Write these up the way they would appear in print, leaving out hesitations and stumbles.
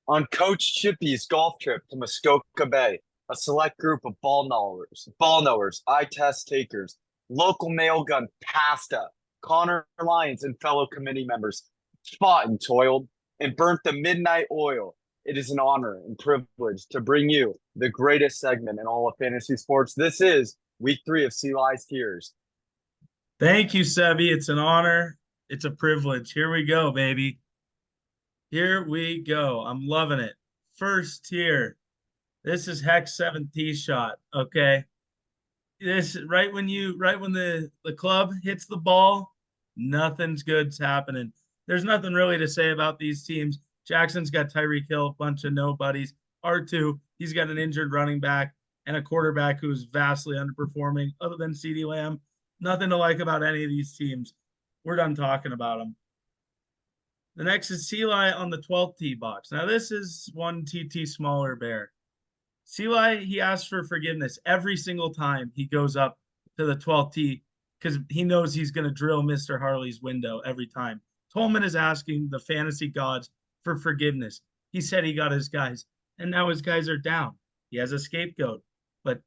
On Coach Chippy's golf trip to Muskoka Bay, a select group of ball knowers, eye test takers, local nail gun pasta, Connor Lyons, and fellow committee members fought and toiled and burnt the midnight oil. It is an honor and privilege to bring you the greatest segment in all of fantasy sports. This is week 3 of Sea Lies Tears. Thank you, Sebi. It's an honor. It's a privilege. Here we go, baby. Here we go. I'm loving it. First tier. This is Hex 7 tee shot. Okay. This right when the club hits the ball, nothing's good's happening. There's nothing really to say about these teams. Jackson's got Tyreek Hill, a bunch of nobodies. R2, he's got an injured running back and a quarterback who's vastly underperforming, other than CeeDee Lamb. Nothing to like about any of these teams. We're done talking about them. The next is Eli on the 12th tee box. Now, this is one TT smaller bear. Eli, he asks for forgiveness every single time he goes up to the 12th tee because he knows he's going to drill Mr. Harley's window every time. Tolman is asking the fantasy gods for forgiveness. He said he got his guys, and now his guys are down. He has a scapegoat, but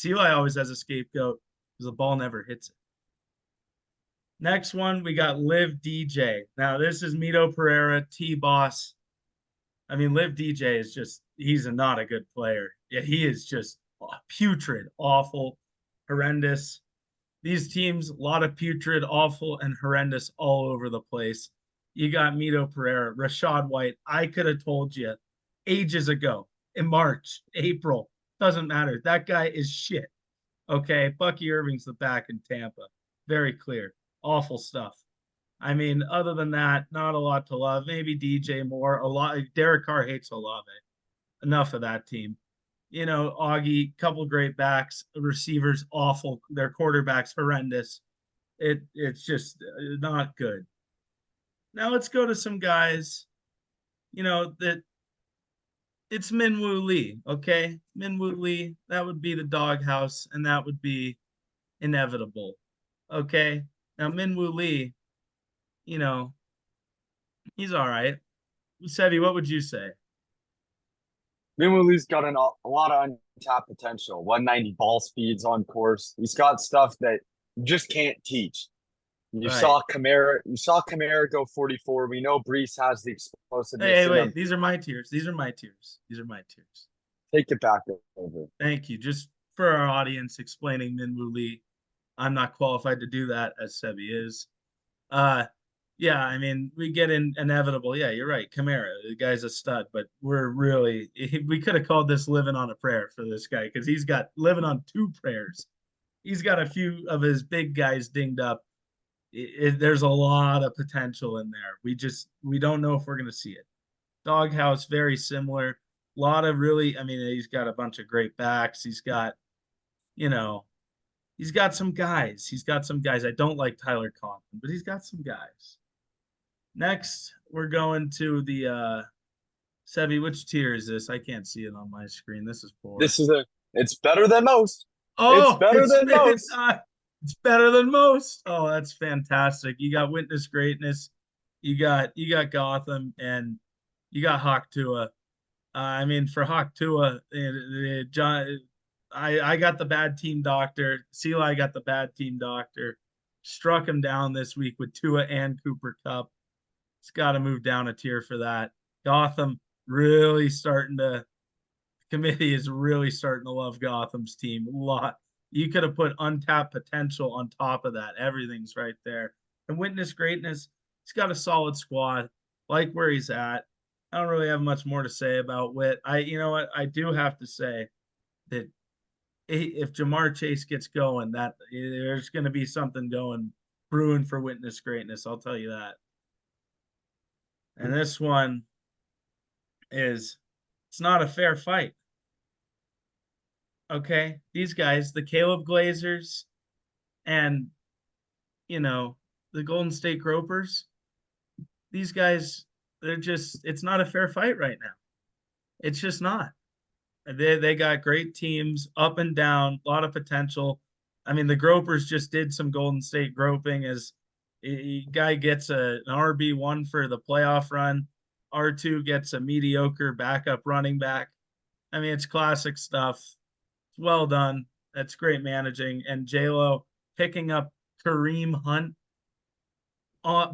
Eli always has a scapegoat because the ball never hits it. Next one, we got Liv DJ. Now, this is Mito Pereira, T-Boss. I mean, Liv DJ is just, he's not a good player. Yeah, he is just putrid, awful, horrendous. These teams, a lot of putrid, awful, and horrendous all over the place. You got Mito Pereira, Rashad White. I could have told you ages ago, in March, April, doesn't matter. That guy is shit. Okay, Bucky Irving's the back in Tampa. Very clear. Awful stuff. I mean, other than that, not a lot to love. Maybe DJ Moore, a lot. Derek Carr hates Olave. Enough of that team. You know, Augie, couple great backs, receivers awful. Their quarterbacks horrendous. It's just not good. Now let's go to some guys. You know that it's Minwoo Lee. Okay, Minwoo Lee. That would be the doghouse, and that would be inevitable. Okay. Now, Minwoo Lee, you know, he's all right. Sevi, what would you say? Minwoo Lee's got a lot of untapped potential. 190 ball speeds on course. He's got stuff that you just can't teach. You Right. saw Kamara. You saw Kamara go 44. We know Brees has the explosiveness Hey, in him. wait. These are my tiers. These are my tiers. These are my tiers. Take it back over. Thank you. Just for our audience explaining Minwoo Lee, I'm not qualified to do that as Sebi is. Uh, yeah, I mean, we get in inevitable. Yeah, you're right. Kamara, the guy's a stud, but we could have called this living on a prayer for this guy because he's got living on 2 prayers. He's got a few of his big guys dinged up. There's a lot of potential in there. We don't know if we're going to see it. Doghouse, very similar. A lot of really, I mean, he's got a bunch of great backs. He's got, you know, he's got some guys. He's got some guys. I don't like Tyler Conklin, but he's got some guys. Next, we're going to the Sebi, which tier is this? I can't see it on my screen. This is poor. It's better than most. It's Oh, better than most. it's better than most. Oh, that's fantastic. You got Witness Greatness, you got Gotham, and you got Hawk Tua. I mean, for Hawk Tua, John, I got the bad team doctor. Eli got the bad team doctor. Struck him down this week with Tua and Cooper Kupp. It's got to move down a tier for that. Gotham really starting to committee is really starting to love Gotham's team a lot. You could have put untapped potential on top of that. Everything's right there. And Witness Greatness, he's got a solid squad, like where he's at. I don't really have much more to say about Wit. You know what? I do have to say that if Jamar Chase gets going, that there's going to be something going brewing for Witness Greatness. I'll tell you that. And this one it's not a fair fight. Okay, these guys, the Caleb Glazers, and the Golden State Gropers. These guys, it's not a fair fight right now. It's just not. They got great teams up and down, a lot of potential. I mean, the Gropers just did some Golden State groping as a guy gets an RB1 for the playoff run. R2 gets a mediocre backup running back. I mean, it's classic stuff. It's well done. That's great managing. And J-Lo picking up Kareem Hunt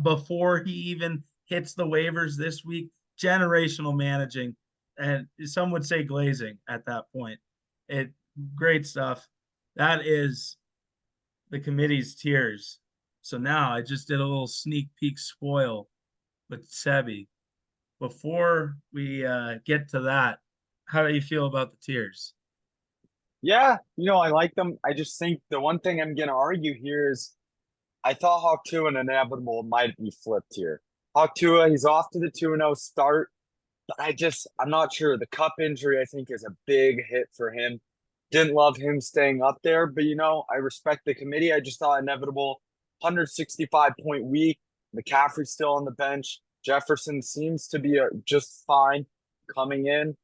before he even hits the waivers this week. Generational managing. And some would say glazing at that point. Great stuff. That is the committee's tiers. So now I just did a little sneak peek spoil with Sebi. Before we get to that, how do you feel about the tiers? Yeah, I like them. I just think the one thing I'm gonna argue here is I thought Hawk 2 and Inevitable might be flipped here. Hawk 2, he's off to the 2-0 start, but I'm not sure. The cup injury, I think, is a big hit for him. Didn't love him staying up there, but I respect the committee. I just thought Inevitable 165-point week. McCaffrey's still on the bench. Jefferson seems to be just fine coming in.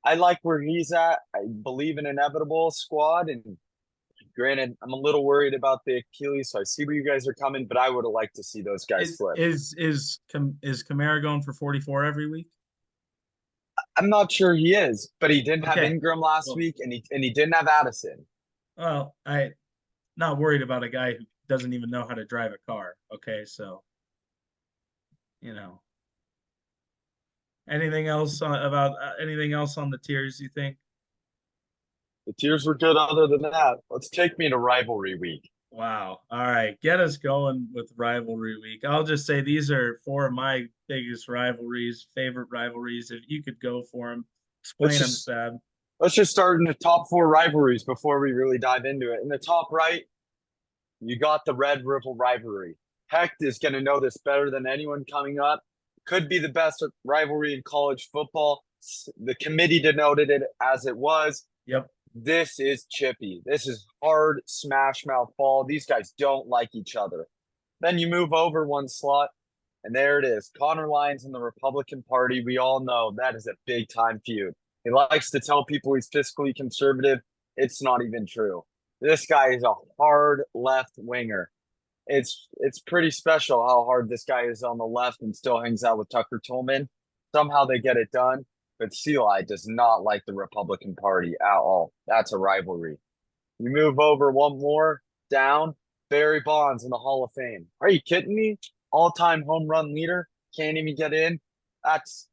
I like where he's at. I believe in Inevitable squad, and granted, I'm a little worried about the Achilles, so I see where you guys are coming, but I would have liked to see those guys flip. Is Kamara going for 44 every week? I'm not sure he is, but he didn't have Ingram last week, and he didn't have Addison. Well, I'm not worried about a guy who doesn't even know how to drive a car. Okay, so anything else on the tiers you think? The tiers were good other than that. Let's take me to rivalry week. Wow. All right. Get us going with rivalry week. I'll just say these are four of my biggest favorite rivalries. If you could go for them, explain them, Seb. Let's just start in the top 4 rivalries before we really dive into it. In the top right, you got the Red River rivalry. Hecht is going to know this better than anyone coming up. Could be the best rivalry in college football. The committee denoted it as it was. Yep. This is chippy. This is hard smash mouth ball. These guys don't like each other. Then you move over one slot, and there it is. Connor Lyons and the Republican Party. We all know that is a big time feud. He likes to tell people he's fiscally conservative. It's not even true. This guy is a hard left winger. It's pretty special how hard this guy is on the left and still hangs out with Tucker Tolman. Somehow they get it done. But Eli does not like the Republican Party at all. That's a rivalry. You move over one more down, Barry Bonds in the Hall of Fame. Are you kidding me? All-time home run leader. Can't even get in.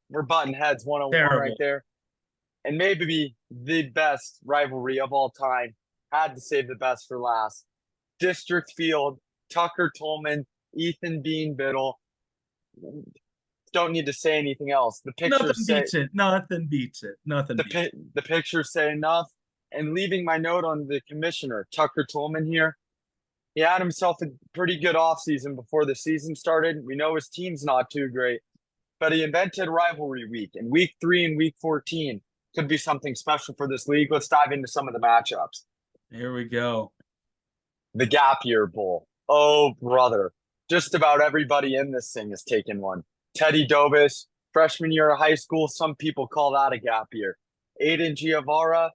We're butting heads 101 right there. And maybe the best rivalry of all time. Had to save the best for last. District Field, Tucker Tolman, Ethan Bean Biddle. Don't need to say anything else. The pictures Nothing beats it. The pictures say enough. And leaving my note on the commissioner, Tucker Tolman here. He had himself a pretty good offseason before the season started. We know his team's not too great, but he invented rivalry week. And week 3 and week 14 could be something special for this league. Let's dive into some of the matchups. Here we go. The Gap Year Bowl. Oh, brother. Just about everybody in this thing has taken one. Teddy Dovis, freshman year of high school. Some people call that a gap year. Aiden Giavara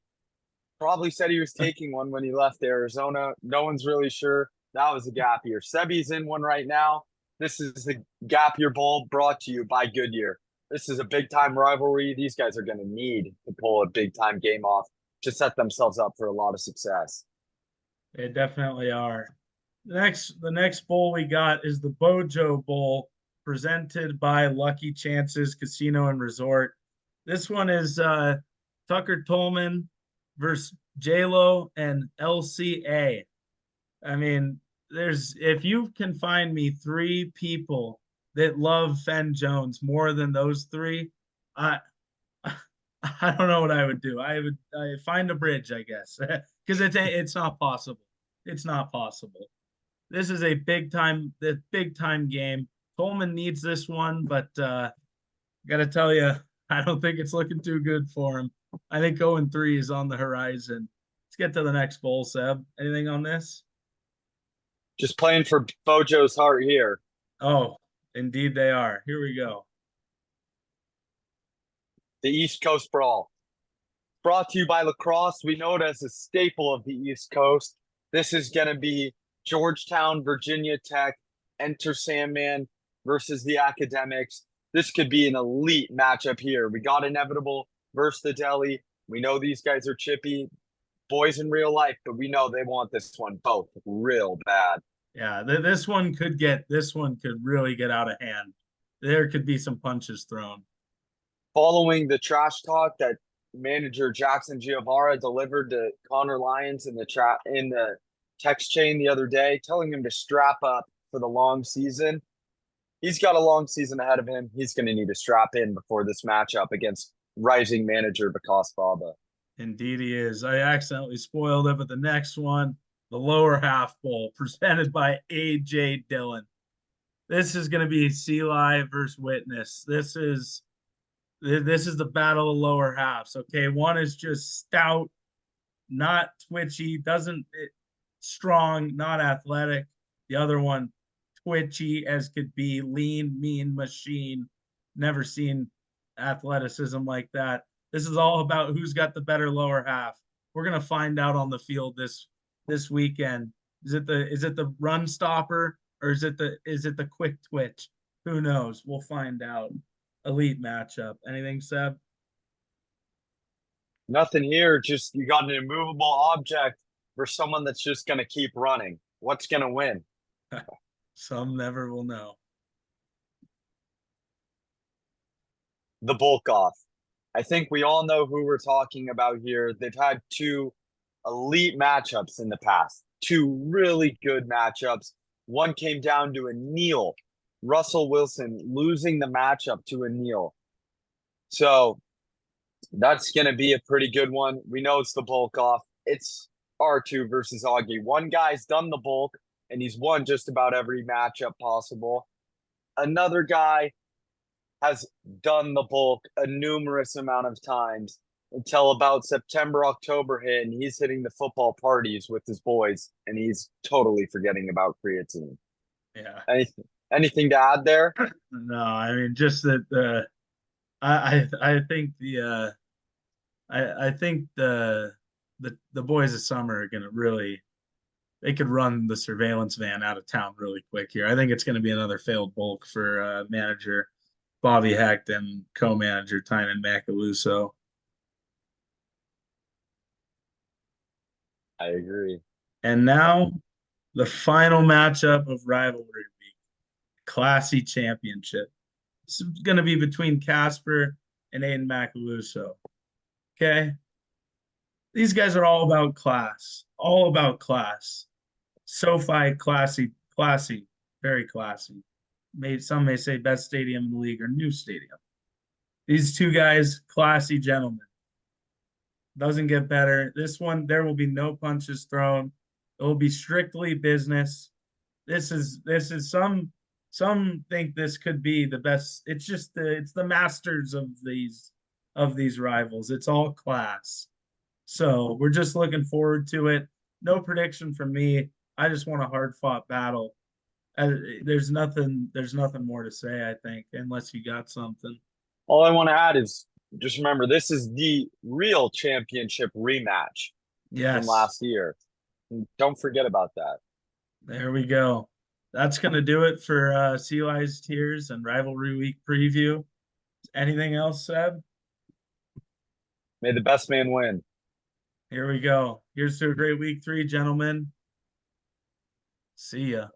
probably said he was taking one when he left Arizona. No one's really sure. That was a gap year. Sebi's in one right now. This is the Gap Year Bowl brought to you by Goodyear. This is a big-time rivalry. These guys are going to need to pull a big-time game off to set themselves up for a lot of success. They definitely are. The next bowl we got is the Bojo Bowl, presented by Lucky Chances Casino and Resort. This one is Tucker Tolman versus J-Lo and LCA. I mean, if you can find me 3 people that love Fen Jones more than those 3, I don't know what I would do. I find a bridge, I guess, because it's not possible. It's not possible. This is a big time game. Tolman needs this one, but gotta tell you, I don't think it's looking too good for him. I think 0-3 is on the horizon. Let's get to the next bowl, Seb. Anything on this? Just playing for Bojo's heart here. Oh, indeed they are. Here we go. The East Coast Brawl. Brought to you by Lacrosse. We know it as a staple of the East Coast. This is going to be Georgetown, Virginia Tech, Enter Sandman versus the Academics. This could be an elite matchup here. We got Inevitable versus the Deli. We know these guys are chippy boys in real life, but we know they want this one both real bad. Yeah, this one could really get out of hand. There could be some punches thrown. Following the trash talk that manager Jackson Giovara delivered to Connor Lyons in the text chain the other day, telling him to strap up for the long season. He's got a long season ahead of him. He's going to need to strap in before this matchup against rising manager Vikas Baba. Indeed he is. I accidentally spoiled it, but the next one, the lower half bowl, presented by AJ Dillon. This is going to be Sea Live versus Witness. This is the battle of lower halves. Okay, one is just stout, not twitchy, strong, not athletic. The other one, twitchy as could be, lean, mean machine. Never seen athleticism like that. This is all about who's got the better lower half. We're gonna find out on the field this weekend. Is it the run stopper or is it the quick twitch? Who knows? We'll find out. Elite matchup. Anything, Seb? Nothing here. Just you got an immovable object for someone that's just going to keep running. What's going to win? Some never will know. The bulk off. I think we all know who we're talking about here. They've had two elite matchups in the past, two really good matchups. One came down to a kneel. Russell Wilson losing the matchup to a kneel. So that's going to be a pretty good one. We know it's the bulk off. It's R2 versus Augie. One guy's done the bulk and he's won just about every matchup possible. Another guy has done the bulk a numerous amount of times until about September, October hit, and he's hitting the football parties with his boys, and he's totally forgetting about creatine. Yeah. Anything to add there? No, I mean just that I think the boys of summer are gonna really they could run the surveillance van out of town really quick here. I think it's gonna be another failed bulk for manager Bobby Hecht and co-manager Tynan Macaluso. I agree. And now the final matchup of rivalry week, Classy Championship. This is going to be between Casper and Aiden Macaluso. Okay. These guys are all about class, all about class. SoFi, classy, very classy. Some may say best stadium in the league or new stadium. These two guys, classy gentlemen. Doesn't get better. This one, there will be no punches thrown. It will be strictly business. This is some think this could be the best. It's just it's the masters of these rivals. It's all class. So we're just looking forward to it. No prediction from me. I just want a hard fought battle. There's nothing more to say, I think, unless you got something. All I want to add is just remember this is the real championship rematch from last year. Don't forget about that. There we go. That's going to do it for Sea Lies Tears and Rivalry Week preview. Anything else, Seb? May the best man win. Here we go. Here's to a great week 3, gentlemen. See ya.